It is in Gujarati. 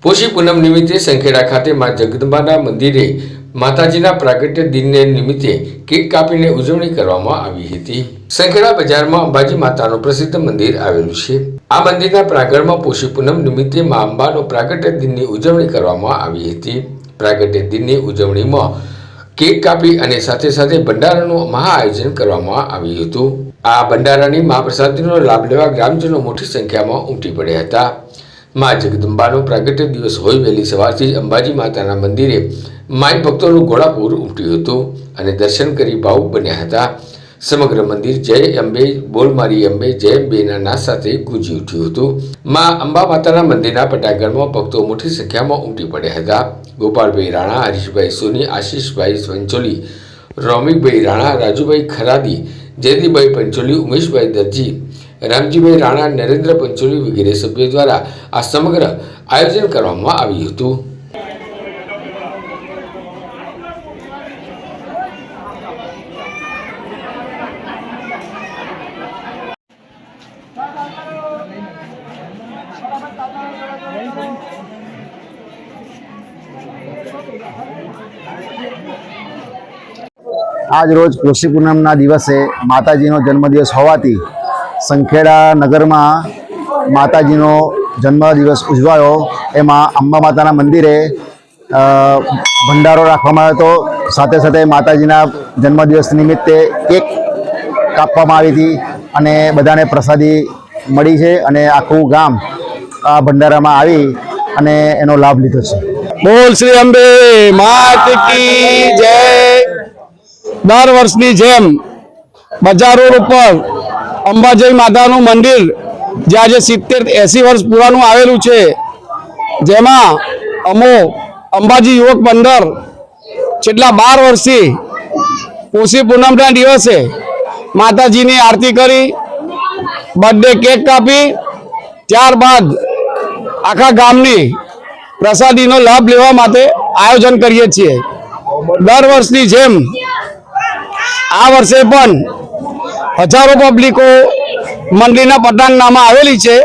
પોષી પૂનમ નિમિત્તે સંખેડા ખાતે માં જગદંબાના મંદિરે માતાજીના પ્રાગટ્ય દિનને નિમિત્તે કેક કાપીને ઉજવણી કરવામાં આવી હતી। સંખેડા બજારમાં અંબાજી માતાનું પ્રસિદ્ધ મંદિર આવેલું છે। આ મંદિરના પ્રાંગણમાં પોષી પૂનમ નિમિત્તે માં અંબાનો પ્રાગટ્ય દિનની ઉજવણી કરવામાં આવી હતી। પ્રાગટ્ય દિનની ઉજવણીમાં કેક કાપી અને સાથે સાથે ભંડારાનું મહા આયોજન કરવામાં આવ્યું હતું। આ ભંડારાની મહાપ્રસાદીનો લાભ લેવા ગ્રામજનો મોટી સંખ્યામાં ઉમટી પડ્યા હતા। માં જગદંબાનો પ્રાગટ્ય દિવસ હોય વહેલી સવારથી અંબાજી માતાના મંદિરે માઈ ભક્તોનું ઘોડાપૂર ઉમટ્યું હતું અને દર્શન કરી ભાવુક બન્યા હતા। સમગ્ર મંદિર જય અંબે બોલ મારી અંબે જય અંબેના નાદ સાથે ગુંજી ઉઠ્યું હતું। માં અંબા માતાના મંદિરના પટાંગણમાં ભક્તો મોટી સંખ્યામાં ઉમટી પડ્યા હતા। ગોપાલભાઈ રાણા, હરીશભાઈ સોની, આશીષભાઈ પંચોલી, રોમિકભાઈ રાણા, રાજુભાઈ ખરાદી, જયદીભાઈ પંચોલી, ઉમેશભાઈ દરજી, રામજીભાઈ રાણા, નરેન્દ્ર પંચોલી વગેરે સભ્યો દ્વારા આ સમગ્ર આયોજન કરવામાં આવ્યું હતું। આજ રોજ પોષી પૂનમના દિવસે માતાજીનો જન્મદિવસ હોવાથી સંખેડા નગરમાં માતાજીનો જન્મદિવસ ઉજવાયો। એમાં અંબા માતાના મંદિરે ભંડારો રાખવામાં આવ્યો હતો। સાથે સાથે માતાજીના જન્મદિવસ નિમિત્તે કેક કાપવામાં આવી હતી અને બધાને પ્રસાદી મળી છે અને આખું ગામ આ ભંડારામાં આવી અને એનો લાભ લીધો છે। બોલ શ્રી અંબે માત કી જય। દર વર્ષની જેમ બજાર રોડ ઉપર અંબાજી માતાનું મંદિર જે આજે 70-80 વર્ષ પુરાનું આવેલું છે, જેમાં અમો અંબાજી યુવક મંડળ છેલ્લા 12 વર્ષથી પોષી પૂનમના દિવસે માતાજીની આરતી કરી બર્થડે કેક કાપી ત્યારબાદ આખા ગામની પ્રસાદીનો લાભ લેવા માટે આયોજન કરીએ છીએ। દર વર્ષની જેમ આ વર્ષે પણ હજારો પબ્લિકો મંદિરના પટાંગણામાં આવેલી છે।